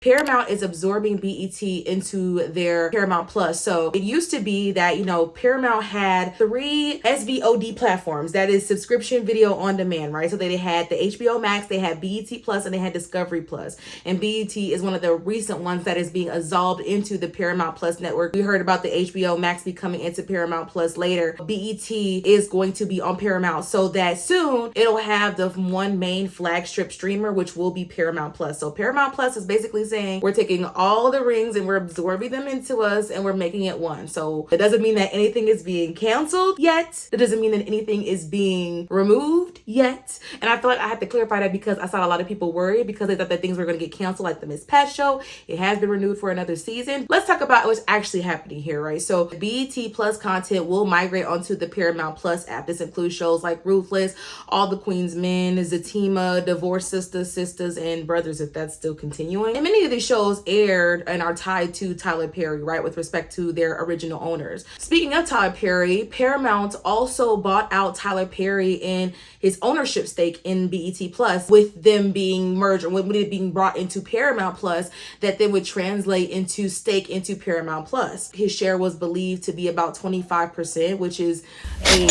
Paramount is absorbing BET into their Paramount Plus. So it used to be that, Paramount had 3 SVOD platforms, that is subscription video on demand, right? So they had the HBO Max, they had BET Plus, and they had Discovery Plus. And BET is one of the recent ones that is being absorbed into the Paramount Plus network. We heard about the HBO Max be coming into Paramount Plus later. BET is going to be on Paramount, so that soon it'll have the one main flagship streamer, which will be Paramount Plus. So Paramount Plus is basically saying we're taking all the rings and we're absorbing them into us and we're making it one. So it doesn't mean that anything is being canceled yet. It doesn't mean that anything is being removed yet. And I feel like I have to clarify that because I saw a lot of people worried because they thought that things were going to get canceled, like the Miss Pat show. It has been renewed for another season. Let's talk about what's actually happening here, right? So BET Plus content will migrate onto the Paramount Plus app. This includes shows like Ruthless, All the Queen's Men, Zatima, Divorced Sisters, and Brothers, if that's still continuing. And many of these shows aired and are tied to Tyler Perry, right, with respect to their original owners. Speaking of Tyler Perry, Paramount also bought out Tyler Perry in his ownership stake in BET Plus, with them being merged, or with it being brought into Paramount Plus, that then would translate into stake into Paramount Plus. His share was believed to be about 25%, which is a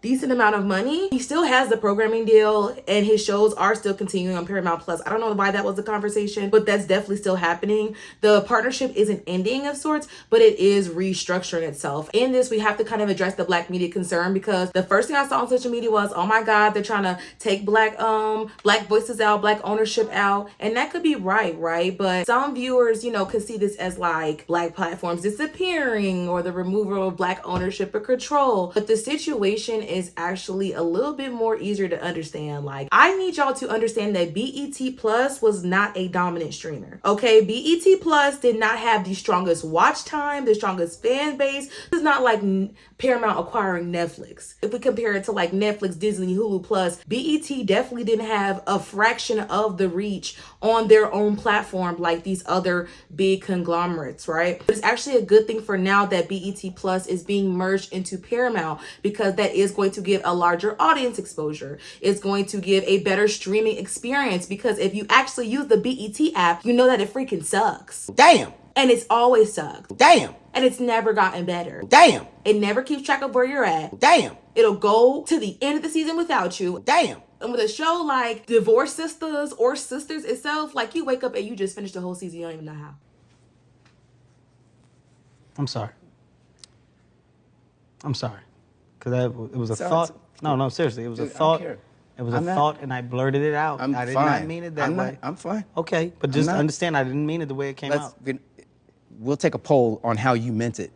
decent amount of money. He still has the programming deal and his shows are still continuing on Paramount Plus. I don't know why that was the conversation, but that's definitely still happening. The partnership isn't ending of sorts, but it is restructuring itself. In this, we have to kind of address the black media concern, because the first thing I saw on social media was, oh my God, they're trying to take black voices out, black ownership out. And that could be right? But some viewers, could see this as like black platforms disappearing or the removal of black ownership or control. But the situation is actually a little bit more easier to understand. Like, I need y'all to understand that BET Plus was not a dominant streamer. Okay, BET Plus did not have the strongest watch time, the strongest fan base. It's not like Paramount acquiring Netflix. If we compare it to like Netflix, Disney, Hulu Plus, BET definitely didn't have a fraction of the reach on their own platform like these other big conglomerates, right? But it's actually a good thing for now that BET Plus is being merged into Paramount, because that is going to give a larger audience exposure. It's going to give a better streaming experience, because if you actually use the BET app, you know that it freaking sucks. Damn. And it's always sucked. Damn. And it's never gotten better. Damn. It never keeps track of where you're at. Damn. It'll go to the end of the season without you. Damn. And with a show like Divorced Sisters or Sisters itself, like, you wake up and you just finished the whole season. You don't even know how. I'm sorry. Because it was a thought. No, seriously. It was a thought. It was a thought, and I blurted it out. I did not mean it that way. I'm fine. Okay, but just understand, I didn't mean it the way it came out. We'll take a poll on how you meant it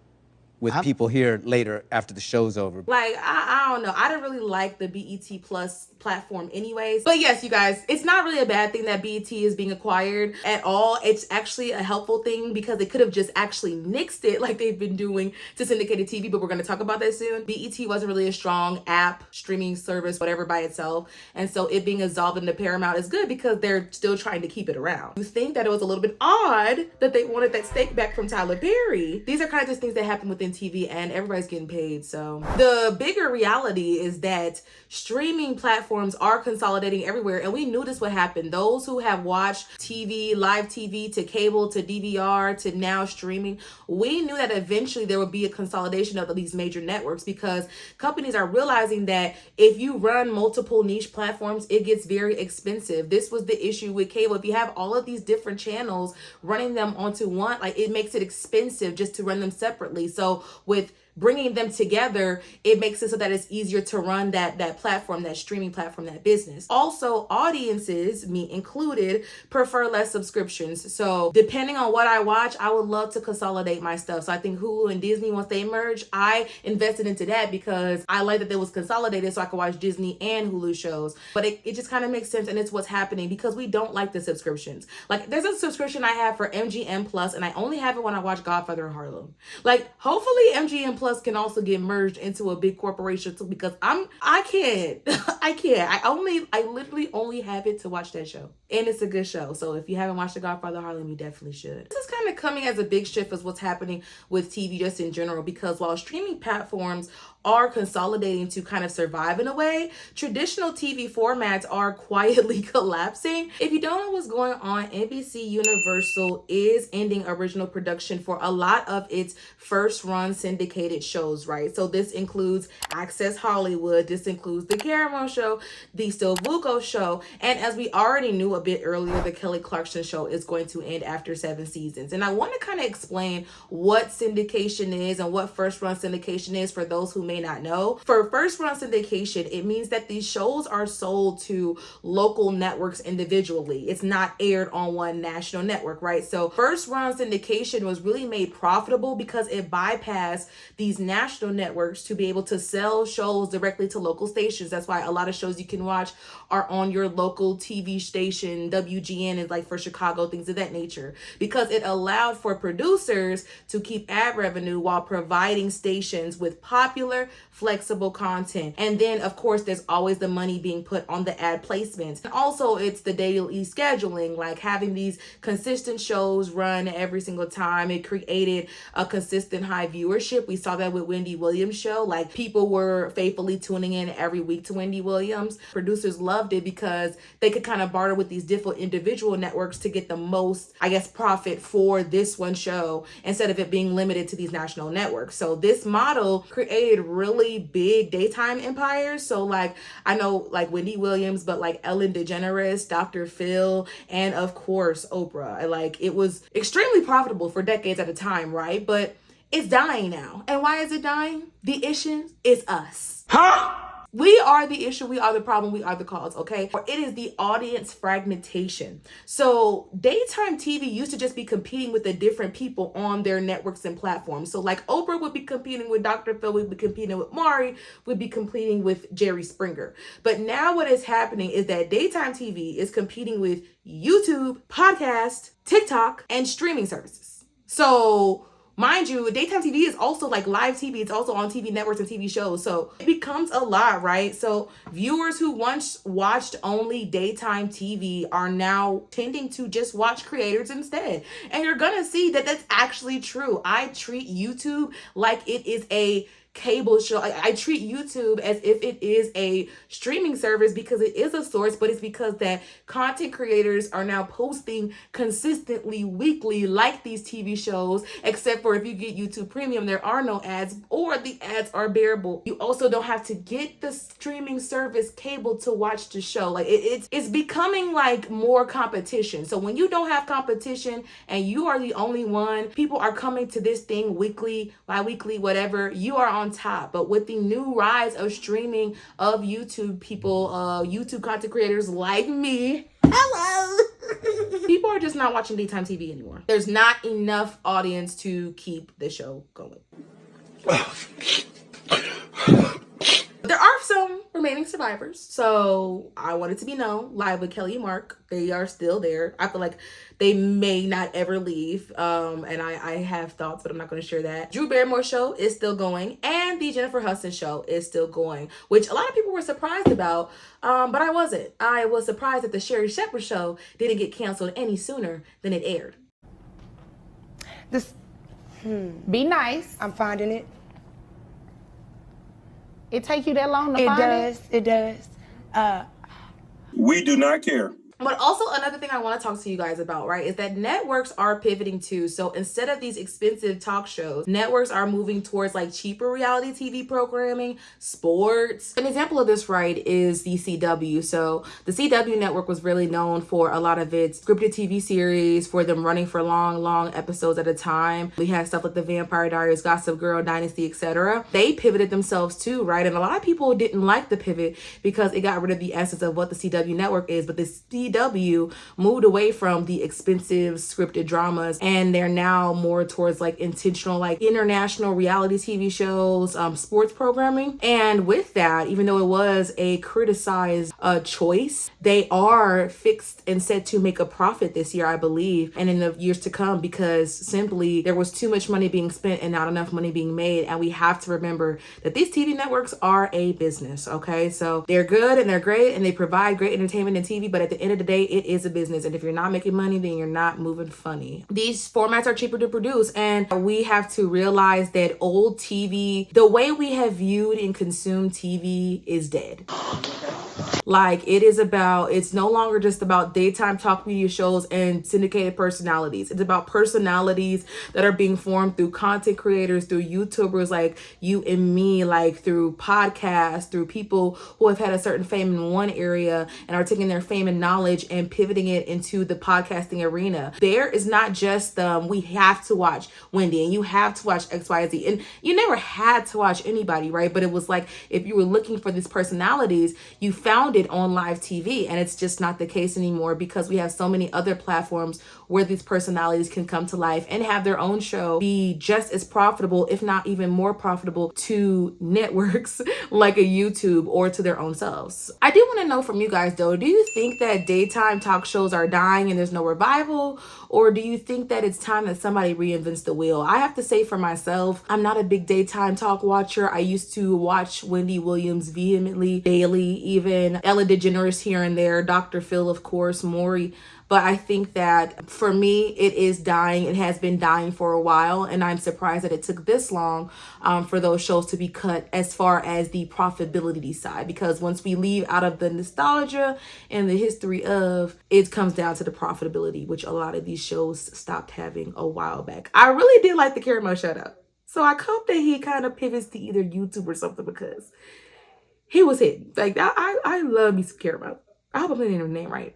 with people here later after the show's over. Like, I don't know. I didn't really like the BET Plus platform anyways. But yes, you guys, it's not really a bad thing that BET is being acquired at all. It's actually a helpful thing, because they could have just actually nixed it like they've been doing to syndicated TV, but we're going to talk about that soon. BET wasn't really a strong app, streaming service, whatever by itself. And so it being absolved into Paramount is good, because they're still trying to keep it around. You think that it was a little bit odd that they wanted that stake back from Tyler Perry. These are kind of just things that happen within TV, and everybody's getting paid. So the bigger reality is that streaming platforms are consolidating everywhere, and we knew this would happen. Those who have watched TV, live TV, to cable, to DVR, to now streaming, we knew that eventually there would be a consolidation of these major networks, because companies are realizing that if you run multiple niche platforms, it gets very expensive. This was the issue with cable. If you have all of these different channels, running them onto one, like, it makes it expensive just to run them separately. So with bringing them together, it makes it so that it's easier to run that platform, that streaming platform, that business. Also, audiences, me included, prefer less subscriptions. So depending on what I watch, I would love to consolidate my stuff. So I think Hulu and Disney, once they merge, I invested into that because I like that they was consolidated so I could watch Disney and Hulu shows. But it just kind of makes sense, and it's what's happening because we don't like the subscriptions. Like, there's a subscription I have for MGM Plus, and I only have it when I watch Godfather in Harlem. Like, hopefully MGM Plus can also get merged into a big corporation too, because I can't. I literally only have it to watch that show. and it's a good show. So if you haven't watched The Godfather Harlem, you definitely should. This is kind of coming as a big shift as what's happening with TV just in general, because while streaming platforms are consolidating to kind of survive in a way, traditional TV formats are quietly collapsing. If you don't know what's going on, NBC Universal is ending original production for a lot of its first run syndicated shows, right? So this includes Access Hollywood, this includes The Caramel Show, The Still Vuko Show, and as we already knew a bit earlier, The Kelly Clarkson Show is going to end after 7 seasons. And I want to kind of explain what syndication is and what first run syndication is for those who may not know. For first run syndication, it means that these shows are sold to local networks individually. It's not aired on one national network, right? So first run syndication was really made profitable because it bypassed these national networks to be able to sell shows directly to local stations. That's why a lot of shows you can watch are on your local TV station. WGN is like for Chicago, things of that nature, because it allowed for producers to keep ad revenue while providing stations with popular, flexible content. And then of course there's always the money being put on the ad placements. And also it's the daily scheduling, like having these consistent shows run every single time. It created a consistent high viewership. We saw that with Wendy Williams' show. Like people were faithfully tuning in every week to Wendy Williams. Producers loved it because they could kind of barter with these different individual networks to get the most, I guess, profit for this one show instead of it being limited to these national networks. So this model created really big daytime empires. So like I know like Wendy Williams, but like Ellen DeGeneres, Dr. Phil, and of course Oprah. Like it was extremely profitable for decades at a time, right? But it's dying now. And why is it dying? The issue is us. Huh? We are the issue, we are the problem, we are the cause, okay? It is the audience fragmentation. So daytime TV used to just be competing with the different people on their networks and platforms. So like Oprah would be competing with Dr. Phil, would be competing with Maury, would be competing with Jerry Springer. But now what is happening is that daytime TV is competing with YouTube, podcast, TikTok, and streaming services. So mind you, daytime TV is also like live TV. It's also on TV networks and TV shows. So it becomes a lot, right? So viewers who once watched only daytime TV are now tending to just watch creators instead. And you're going to see that that's actually true. I treat YouTube like it is a cable show. I treat YouTube as if it is a streaming service because it is a source, but it's because that content creators are now posting consistently weekly like these TV shows, except for if you get YouTube Premium, there are no ads or the ads are bearable. You also don't have to get the streaming service cable to watch the show. Like it's becoming like more competition. So when you don't have competition and you are the only one, people are coming to this thing weekly, bi-weekly, whatever, you are on top. But with the new rise of streaming of YouTube people, YouTube content creators like me, hello, people are just not watching daytime TV anymore. There's not enough audience to keep the show going. There are some remaining survivors, so I want it to be known, live with Kelly and Mark, they are still there. I feel like they may not ever leave, and I have thoughts, but I'm not going to share that. Drew Barrymore's show is still going, and the Jennifer Hudson show is still going, which a lot of people were surprised about, but I wasn't. I was surprised that the Sherry Shepherd show didn't get canceled any sooner than it aired. Be nice. I'm finding it. It take you that long to find it? It does. We do not care. But also another thing I want to talk to you guys about, right, is that networks are pivoting too. So instead of these expensive talk shows, networks are moving towards like cheaper reality TV programming, sports. An example of this, right, is the CW. So the CW network was really known for a lot of its scripted TV series, for them running for long episodes at a time. We had stuff like The Vampire Diaries, Gossip Girl, Dynasty, etc. They pivoted themselves too, right? And a lot of people didn't like the pivot because it got rid of the essence of what the CW network is. But the CW moved away from the expensive scripted dramas, and they're now more towards like intentional, like international reality TV shows, sports programming. And with that, even though it was a criticized choice, they are fixed and set to make a profit this year, I believe, and in the years to come, because simply there was too much money being spent and not enough money being made. And we have to remember that these TV networks are a business, okay? So they're good and they're great and they provide great entertainment and TV, but at the end of the day, it is a business. And if you're not making money, then you're not moving funny. These formats are cheaper to produce. And we have to realize that old TV, the way we have viewed and consumed TV is dead. Like, it's no longer just about daytime talk media shows and syndicated personalities. It's about personalities that are being formed through content creators, through YouTubers like you and me, like through podcasts, through people who have had a certain fame in one area and are taking their fame and knowledge and pivoting it into the podcasting arena. There is not just we have to watch Wendy and you have to watch XYZ. And you never had to watch anybody, right? But it was like, if you were looking for these personalities, you found it on live TV, and it's just not the case anymore because we have so many other platforms where these personalities can come to life and have their own show be just as profitable, if not even more profitable, to networks like a YouTube or to their own selves. I do want to know from you guys though, do you think that daytime talk shows are dying and there's no revival? Or do you think that it's time that somebody reinvents the wheel? I have to say for myself, I'm not a big daytime talk watcher. I used to watch Wendy Williams vehemently, daily, even Ellen DeGeneres here and there, Dr. Phil, of course, Maury. But I think that for me, it is dying. It has been dying for a while. And I'm surprised that it took this long for those shows to be cut as far as the profitability side. Because once we leave out of the nostalgia and the history of, it comes down to the profitability, which a lot of these shows stopped having a while back. I really did like the Caramel shout out. So I hope that he kind of pivots to either YouTube or something because he was hitting. Like, I love me some Caramel. I hope I'm saying his name right.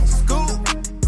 Scoop.